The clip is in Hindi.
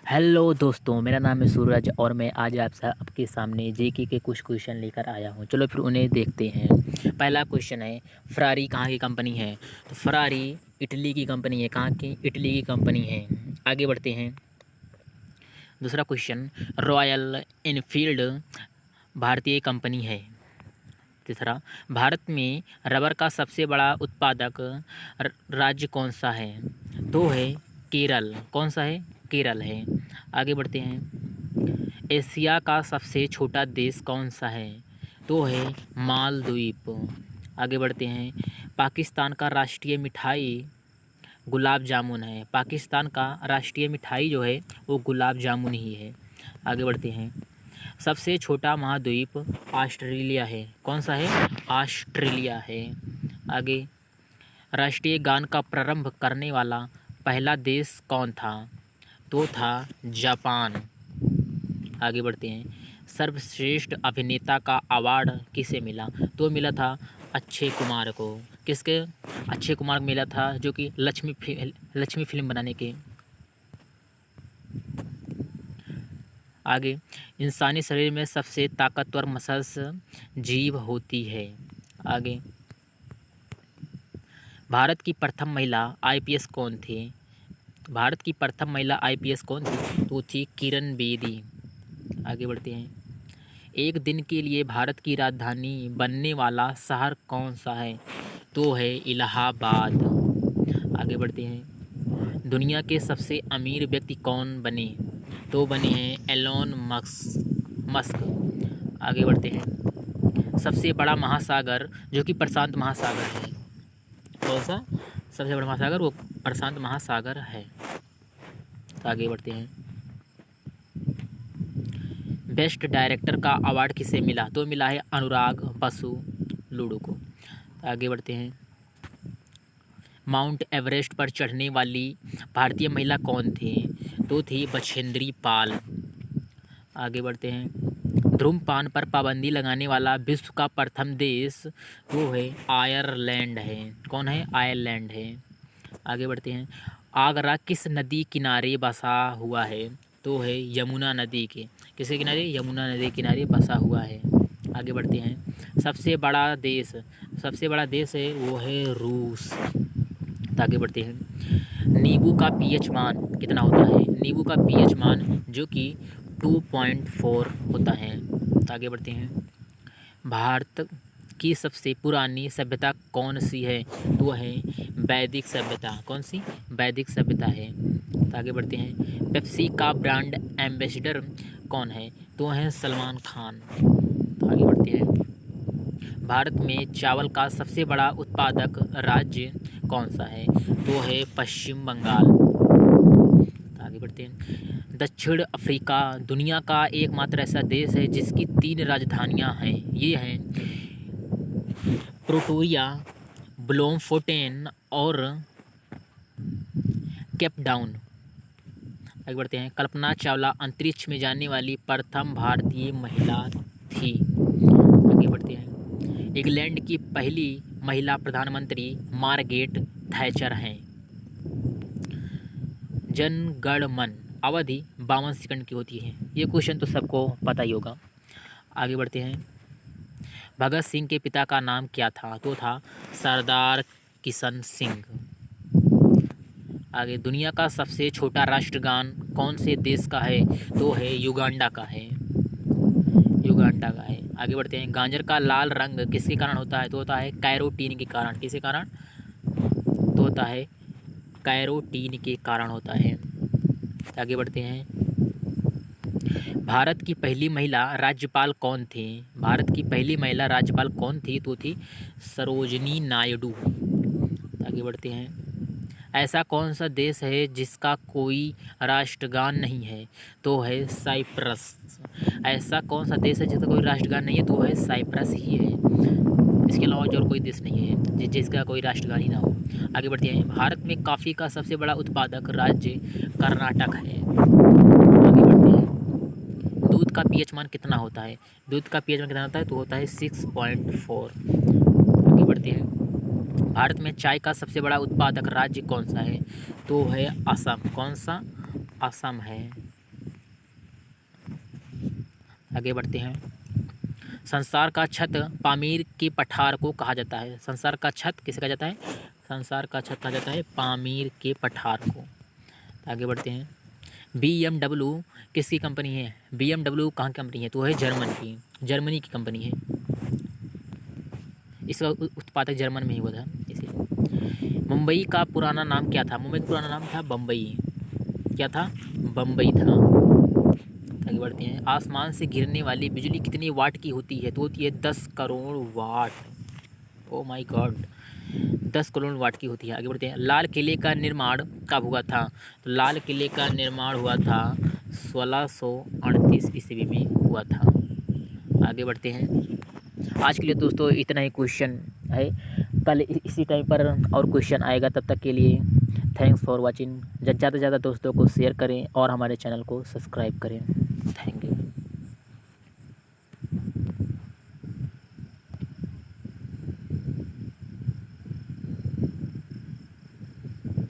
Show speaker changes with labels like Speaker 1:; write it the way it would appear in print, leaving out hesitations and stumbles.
Speaker 1: हेलो दोस्तों, मेरा नाम है सूरज और मैं आज आपके सामने जेके के कुछ क्वेश्चन लेकर आया हूँ। चलो फिर उन्हें देखते हैं। पहला क्वेश्चन है, फ़रारी कहाँ की कंपनी है? तो फ़रारी इटली की कंपनी है। कहाँ की? इटली की कंपनी है। आगे बढ़ते हैं। दूसरा क्वेश्चन, रॉयल इनफील्ड भारतीय कंपनी है। तीसरा, भारत में रबर का सबसे बड़ा उत्पादक राज्य कौन सा है? तो है केरल। कौन सा है? केरल है। आगे बढ़ते हैं। एशिया का सबसे छोटा देश कौन सा है? तो है मालदीव। आगे बढ़ते हैं। पाकिस्तान का राष्ट्रीय मिठाई गुलाब जामुन है। पाकिस्तान का राष्ट्रीय मिठाई जो है वो गुलाब जामुन ही है। आगे बढ़ते हैं। सबसे छोटा महाद्वीप ऑस्ट्रेलिया है। कौन सा है? ऑस्ट्रेलिया है। आगे, राष्ट्रीय गान का प्रारंभ करने वाला पहला देश कौन था? तो था जापान। आगे बढ़ते हैं। सर्वश्रेष्ठ अभिनेता का अवार्ड किसे मिला? तो मिला था अक्षय कुमार को। किसके? अक्षय कुमार को मिला था, जो कि लक्ष्मी फिल्म बनाने के। आगे, इंसानी शरीर में सबसे ताकतवर मस्तिष्क जीव होती है। आगे, भारत की प्रथम महिला आईपीएस कौन थी? भारत की प्रथम महिला आईपीएस कौन थी? तो थी किरण बेदी। आगे बढ़ते हैं। एक दिन के लिए भारत की राजधानी बनने वाला शहर कौन सा है? तो है इलाहाबाद। आगे बढ़ते हैं। दुनिया के सबसे अमीर व्यक्ति कौन बने? तो बने हैं एलोन मस्क। आगे बढ़ते हैं। सबसे बड़ा महासागर जो कि प्रशांत महासागर है। कौन सा? सबसे बड़ा महासागर वो प्रशांत महासागर है। तो आगे बढ़ते हैं। बेस्ट डायरेक्टर का अवार्ड किसे मिला? तो मिला है अनुराग बसु लूडो को। आगे बढ़ते हैं। माउंट एवरेस्ट पर चढ़ने वाली भारतीय महिला कौन थी? तो थी बछेंद्री पाल। आगे बढ़ते हैं। धूम्रपान पर पाबंदी लगाने वाला विश्व का प्रथम देश वो है आयरलैंड है। कौन है? आयरलैंड है। आगे बढ़ते हैं। आगरा किस नदी किनारे बसा हुआ है? तो है यमुना नदी के। किसके किनारे? यमुना नदी के किनारे बसा हुआ है। आगे बढ़ते हैं। सबसे बड़ा देश है वो है रूस। आगे बढ़ते हैं। नींबू का पीएच मान कितना होता है? नींबू का पीएच मान जो कि 2.4 होता है। आगे बढ़ते हैं। भारत की सबसे पुरानी सभ्यता कौन सी है? तो है वैदिक सभ्यता। कौन सी? वैदिक सभ्यता है। आगे बढ़ते हैं। पेप्सी का ब्रांड एम्बेसडर कौन है? तो है सलमान खान। आगे बढ़ते हैं। भारत में चावल का सबसे बड़ा उत्पादक राज्य कौन सा है? तो है पश्चिम बंगाल। आगे बढ़ते हैं। दक्षिण अफ्रीका दुनिया का एकमात्र ऐसा देश है जिसकी 3 राजधानियां हैं। ये हैं प्रिटोरिया, ब्लोमफोटेन और केप टाउन। आगे बढ़ते हैं। कल्पना चावला अंतरिक्ष में जाने वाली प्रथम भारतीय महिला थी। आगे बढ़ते हैं। इंग्लैंड की पहली महिला प्रधानमंत्री मार्गरेट थैचर हैं। जनगण मन अवधि 52 सेकंड की होती है। ये क्वेश्चन तो सबको पता ही होगा। आगे बढ़ते हैं। भगत सिंह के पिता का नाम क्या था? तो था सरदार किशन सिंह। आगे, दुनिया का सबसे छोटा राष्ट्रगान कौन से देश का है? तो है युगांडा का है। युगांडा का है। आगे बढ़ते हैं। गाजर का लाल रंग किसके कारण होता है? तो होता है कैरोटीन के कारण। किसके कारण? तो होता है कैरोटीन के कारण होता है। आगे बढ़ते हैं। भारत की पहली महिला राज्यपाल कौन थी? भारत की पहली महिला राज्यपाल कौन थी? तो थी सरोजिनी नायडू। आगे बढ़ते हैं। ऐसा कौन सा देश है जिसका कोई राष्ट्रगान नहीं है? तो है साइप्रस। ऐसा कौन सा देश है जिसका कोई राष्ट्रगान नहीं है? तो है साइप्रस ही है। इसके अलावा और कोई देश नहीं है जिसका कोई राष्ट्रगान ही ना हो। आगे बढ़ते हैं। भारत में कॉफ़ी का सबसे बड़ा उत्पादक राज्य कर्नाटक है। आगे बढ़ते हैं। दूध का पीएच मान कितना होता है? दूध का पीएच मान कितना होता है? तो होता है 6.4। आगे बढ़ते हैं। भारत में चाय का सबसे बड़ा उत्पादक राज्य कौन सा है? तो है असम। कौन सा? असम है। आगे बढ़ते हैं। संसार का छत पामीर के पठार को कहा जाता है। संसार का छत किसे कहा जाता है? संसार का छत कहा जाता है पामीर के पठार को। आगे बढ़ते हैं। BMW किसकी कंपनी है? BMW कहाँ की कंपनी है? तो है जर्मन की, जर्मनी की कंपनी है। इसका उत्पादक जर्मन में ही हुआ था इसे। मुंबई का पुराना नाम क्या था? मुंबई का पुराना नाम था बम्बई। क्या था? बम्बई था। आगे बढ़ते हैं। आसमान से गिरने वाली बिजली कितने वाट की होती है? तो होती है 10 करोड़ वाट। ओ माय गॉड, 10 करोड़ वाट की होती है। आगे बढ़ते हैं। लाल किले का निर्माण कब हुआ था? तो लाल किले का निर्माण हुआ था 1638 ईस्वी में हुआ था। आगे बढ़ते हैं। आज के लिए दोस्तों इतना ही क्वेश्चन है। कल इसी टाइम पर और क्वेश्चन आएगा। तब तक के लिए थैंक्स फॉर वॉचिंग। ज़्यादा से ज़्यादा दोस्तों को शेयर करें और हमारे चैनल को सब्सक्राइब करें। Thank you.